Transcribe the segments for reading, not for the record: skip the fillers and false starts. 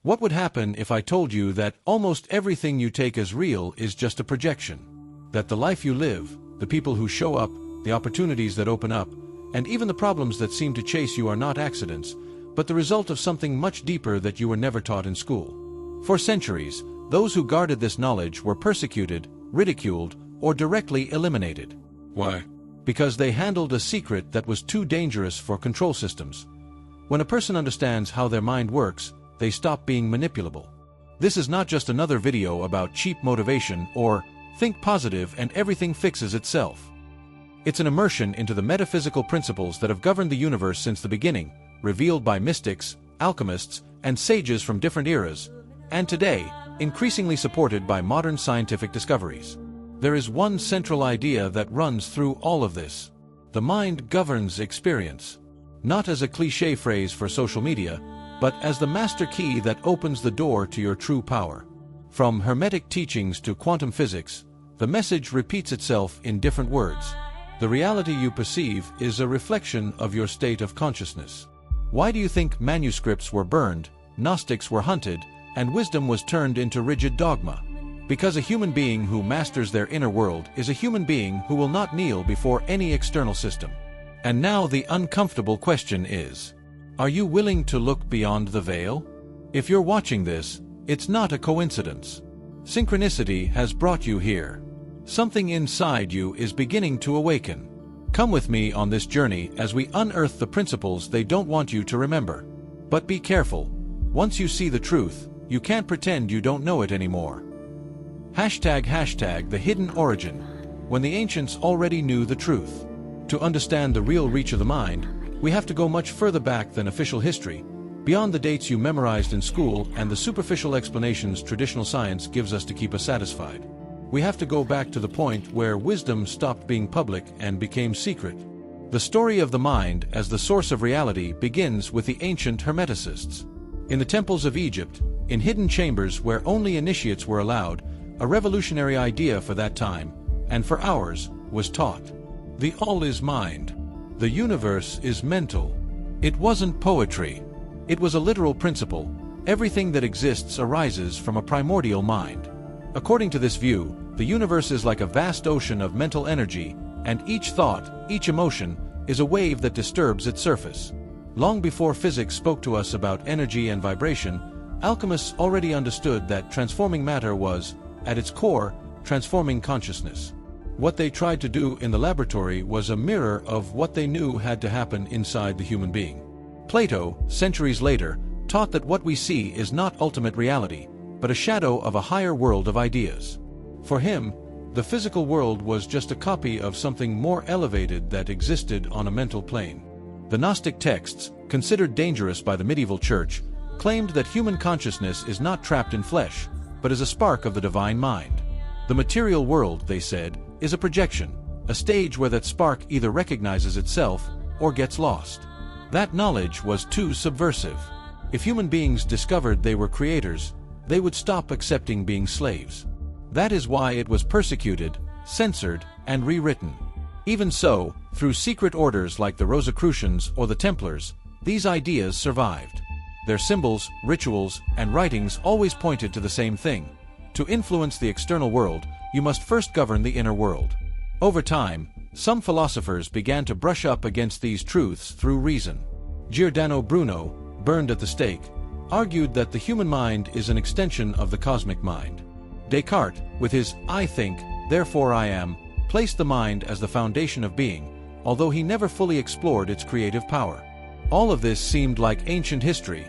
What would happen if I told you that almost everything you take as real is just a projection? That the life you live, the people who show up, the opportunities that open up, and even the problems that seem to chase you are not accidents, but the result of something much deeper that you were never taught in school. For centuries, those who guarded this knowledge were persecuted, ridiculed, or directly eliminated. Why? Because they handled a secret that was too dangerous for control systems. When a person understands how their mind works, they stop being manipulable. This is not just another video about cheap motivation or think positive and everything fixes itself. It's an immersion into the metaphysical principles that have governed the universe since the beginning, revealed by mystics, alchemists, and sages from different eras, and today, increasingly supported by modern scientific discoveries. There is one central idea that runs through all of this. The mind governs experience. Not as a cliché phrase for social media, but as the master key that opens the door to your true power. From Hermetic teachings to quantum physics, the message repeats itself in different words. The reality you perceive is a reflection of your state of consciousness. Why do you think manuscripts were burned, Gnostics were hunted, and wisdom was turned into rigid dogma? Because a human being who masters their inner world is a human being who will not kneel before any external system. And now the uncomfortable question is, are you willing to look beyond the veil? If you're watching this, it's not a coincidence. Synchronicity has brought you here. Something inside you is beginning to awaken. Come with me on this journey as we unearth the principles they don't want you to remember. But be careful. Once you see the truth, you can't pretend you don't know it anymore. #the hidden origin. When the ancients already knew the truth. To understand the real reach of the mind, we have to go much further back than official history, beyond the dates you memorized in school and the superficial explanations traditional science gives us to keep us satisfied. We have to go back to the point where wisdom stopped being public and became secret. The story of the mind as the source of reality begins with the ancient Hermeticists. In the temples of Egypt, in hidden chambers where only initiates were allowed, a revolutionary idea for that time, and for ours, was taught. The all is mind. The universe is mental. It wasn't poetry. It was a literal principle. Everything that exists arises from a primordial mind. According to this view, the universe is like a vast ocean of mental energy, and each thought, each emotion, is a wave that disturbs its surface. Long before physics spoke to us about energy and vibration, alchemists already understood that transforming matter was, at its core, transforming consciousness. What they tried to do in the laboratory was a mirror of what they knew had to happen inside the human being. Plato, centuries later, taught that what we see is not ultimate reality, but a shadow of a higher world of ideas. For him, the physical world was just a copy of something more elevated that existed on a mental plane. The Gnostic texts, considered dangerous by the medieval church, claimed that human consciousness is not trapped in flesh, but is a spark of the divine mind. The material world, they said, is a projection, a stage where that spark either recognizes itself or gets lost. That knowledge was too subversive. If human beings discovered they were creators, they would stop accepting being slaves. That is why it was persecuted, censored, and rewritten. Even so, through secret orders like the Rosicrucians or the Templars, these ideas survived. Their symbols, rituals, and writings always pointed to the same thing. To influence the external world, you must first govern the inner world. Over time, some philosophers began to brush up against these truths through reason. Giordano Bruno, burned at the stake, argued that the human mind is an extension of the cosmic mind. Descartes, with his "I think, therefore I am," placed the mind as the foundation of being, although he never fully explored its creative power. All of this seemed like ancient history,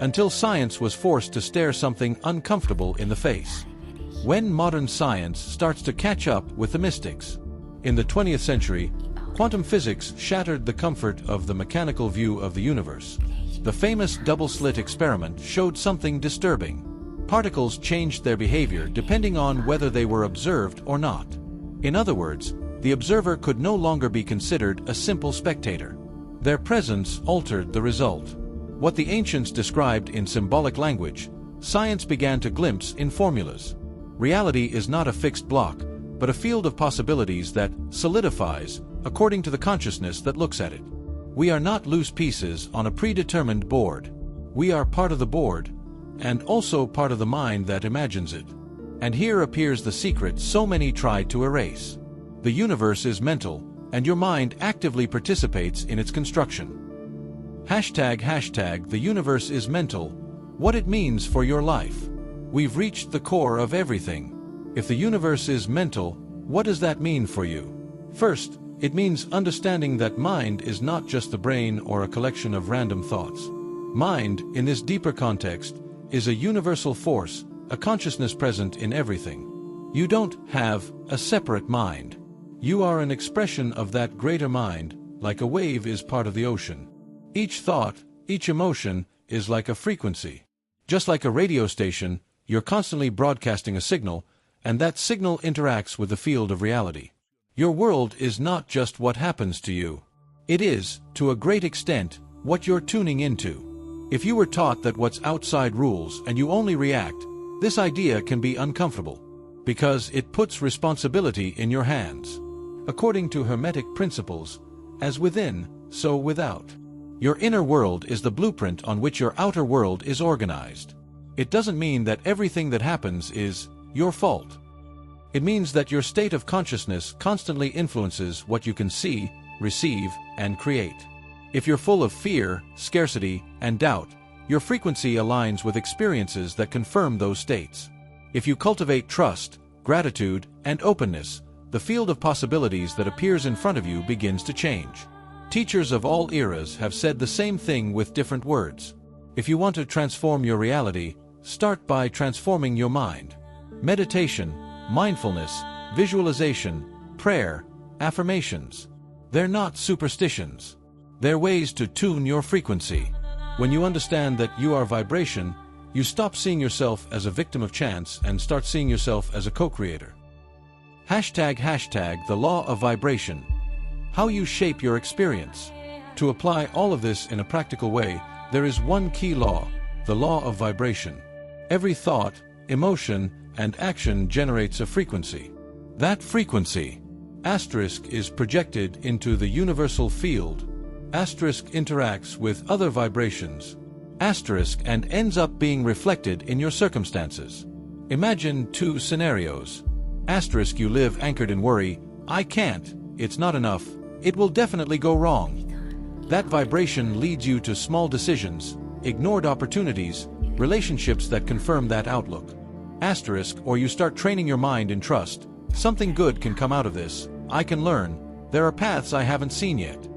until science was forced to stare something uncomfortable in the face. When modern science starts to catch up with the mystics. In the 20th century, quantum physics shattered the comfort of the mechanical view of the universe. The famous double-slit experiment showed something disturbing. Particles changed their behavior depending on whether they were observed or not. In other words, the observer could no longer be considered a simple spectator. Their presence altered the result. What the ancients described in symbolic language, science began to glimpse in formulas. Reality is not a fixed block, but a field of possibilities that solidifies according to the consciousness that looks at it. We are not loose pieces on a predetermined board. We are part of the board, and also part of the mind that imagines it. And here appears the secret so many tried to erase. The universe is mental, and your mind actively participates in its construction. ### The universe is mental. What it means for your life. We've reached the core of everything. If the universe is mental, what does that mean for you? First, it means understanding that mind is not just the brain or a collection of random thoughts. Mind, in this deeper context, is a universal force, a consciousness present in everything. You don't have a separate mind. You are an expression of that greater mind, like a wave is part of the ocean. Each thought, each emotion, is like a frequency. Just like a radio station, you're constantly broadcasting a signal, and that signal interacts with the field of reality. Your world is not just what happens to you. It is, to a great extent, what you're tuning into. If you were taught that what's outside rules and you only react, this idea can be uncomfortable, because it puts responsibility in your hands. According to Hermetic principles, as within, so without. Your inner world is the blueprint on which your outer world is organized. It doesn't mean that everything that happens is your fault. It means that your state of consciousness constantly influences what you can see, receive, and create. If you're full of fear, scarcity, and doubt, your frequency aligns with experiences that confirm those states. If you cultivate trust, gratitude, and openness, the field of possibilities that appears in front of you begins to change. Teachers of all eras have said the same thing with different words. If you want to transform your reality, start by transforming your mind. Meditation, mindfulness, visualization, prayer, affirmations. They're not superstitions. They're ways to tune your frequency. When you understand that you are vibration, you stop seeing yourself as a victim of chance and start seeing yourself as a co-creator. ### The law of vibration. How you shape your experience. To apply all of this in a practical way, there is one key law, the law of vibration. Every thought, emotion, and action generates a frequency. That frequency, * is projected into the universal field. * interacts with other vibrations. * and ends up being reflected in your circumstances. Imagine two scenarios. * you live anchored in worry, I can't, it's not enough, it will definitely go wrong. That vibration leads you to small decisions, ignored opportunities, relationships that confirm that outlook. * or you start training your mind in trust. Something good can come out of this, I can learn, there are paths I haven't seen yet.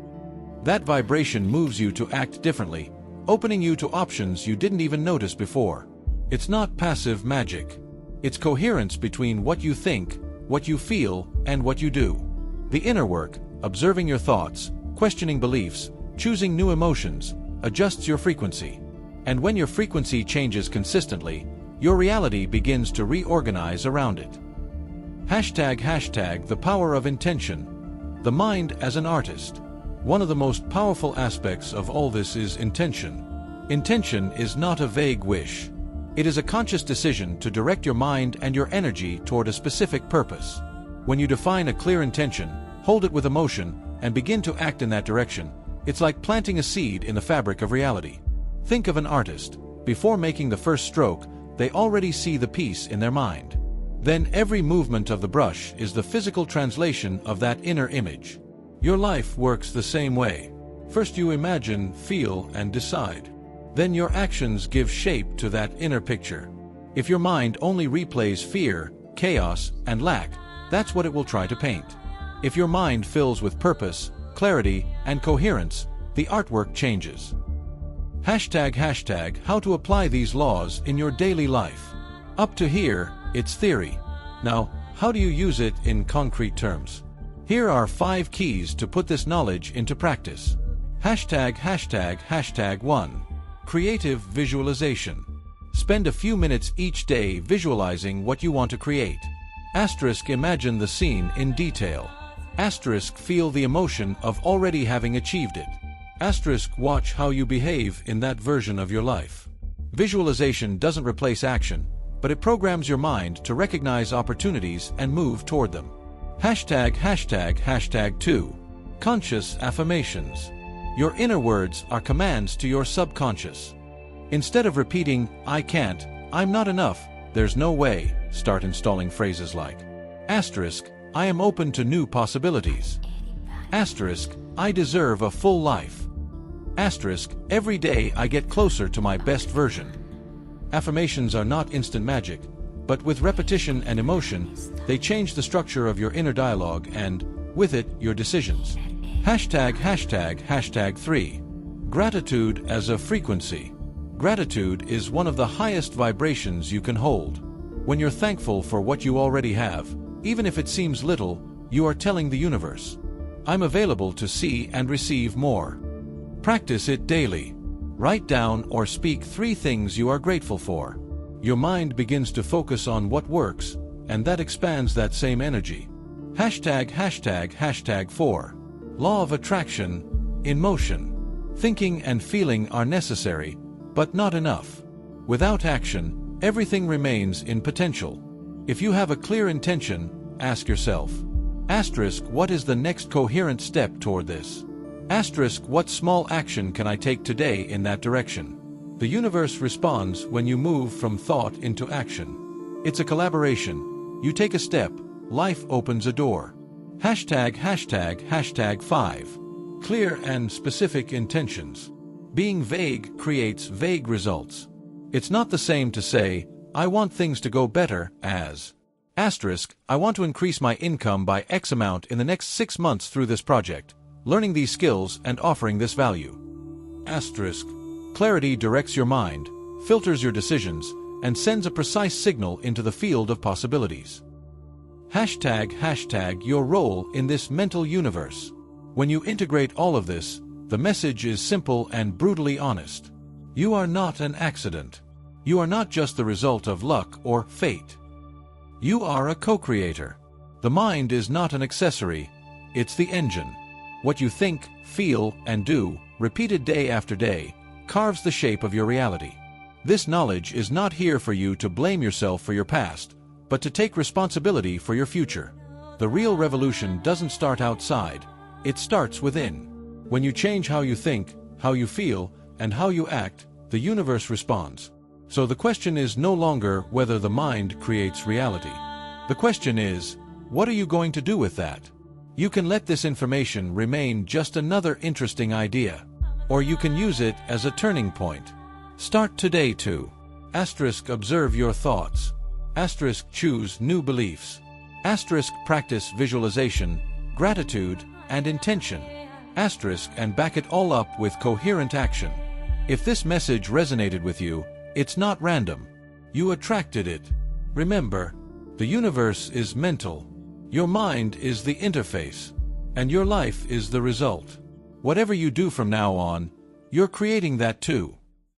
That vibration moves you to act differently, opening you to options you didn't even notice before. It's not passive magic. It's coherence between what you think, what you feel, and what you do. The inner work, observing your thoughts, questioning beliefs, choosing new emotions, adjusts your frequency. And when your frequency changes consistently, your reality begins to reorganize around it. ### The power of intention. The mind as an artist. One of the most powerful aspects of all this is intention. Intention is not a vague wish. It is a conscious decision to direct your mind and your energy toward a specific purpose. When you define a clear intention, hold it with emotion, and begin to act in that direction, it's like planting a seed in the fabric of reality. Think of an artist. Before making the first stroke, they already see the piece in their mind. Then every movement of the brush is the physical translation of that inner image. Your life works the same way. First you imagine, feel, and decide. Then your actions give shape to that inner picture. If your mind only replays fear, chaos, and lack, that's what it will try to paint. If your mind fills with purpose, clarity, and coherence, the artwork changes. ### How to apply these laws in your daily life. Up to here, it's theory. Now, how do you use it in concrete terms? Here are 5 keys to put this knowledge into practice. ###1. Creative visualization. Spend a few minutes each day visualizing what you want to create. * imagine the scene in detail. * feel the emotion of already having achieved it. * watch how you behave in that version of your life. Visualization doesn't replace action, but it programs your mind to recognize opportunities and move toward them. #2. Conscious affirmations. Your inner words are commands to your subconscious. Instead of repeating, I can't, I'm not enough, there's no way, start installing phrases like, asterisk, I am open to new possibilities. Asterisk, I deserve a full life. Asterisk, every day I get closer to my best version. Affirmations are not instant magic, but with repetition and emotion, they change the structure of your inner dialogue and, with it, your decisions. #####3. Gratitude as a frequency. Gratitude is one of the highest vibrations you can hold. When you're thankful for what you already have, even if it seems little, you are telling the universe, I'm available to see and receive more. Practice it daily. Write down or speak 3 things you are grateful for. Your mind begins to focus on what works, and that expands that same energy. ####4. Law of attraction, in motion. Thinking and feeling are necessary, but not enough. Without action, everything remains in potential. If you have a clear intention, ask yourself, asterisk, what is the next coherent step toward this? Asterisk, what small action can I take today in that direction? The universe responds when you move from thought into action. It's a collaboration. You take a step, life opens a door. ###5. Clear and specific intentions. Being vague creates vague results. It's not the same to say, I want things to go better, as, asterisk, I want to increase my income by X amount in the next 6 months through this project, learning these skills and offering this value. Asterisk. Clarity directs your mind, filters your decisions, and sends a precise signal into the field of possibilities. ### Your role in this mental universe. When you integrate all of this, the message is simple and brutally honest. You are not an accident. You are not just the result of luck or fate. You are a co-creator. The mind is not an accessory, it's the engine. What you think, feel, and do, repeated day after day, carves the shape of your reality. This knowledge is not here for you to blame yourself for your past, but to take responsibility for your future. The real revolution doesn't start outside, it starts within. When you change how you think, how you feel, and how you act, the universe responds. So the question is no longer whether the mind creates reality. The question is, what are you going to do with that? You can let this information remain just another interesting idea, or you can use it as a turning point. Start today to asterisk observe your thoughts, asterisk choose new beliefs, asterisk practice visualization, gratitude, and intention, asterisk and back it all up with coherent action. If this message resonated with you, it's not random. You attracted it. Remember, the universe is mental. Your mind is the interface, and your life is the result. Whatever you do from now on, you're creating that too.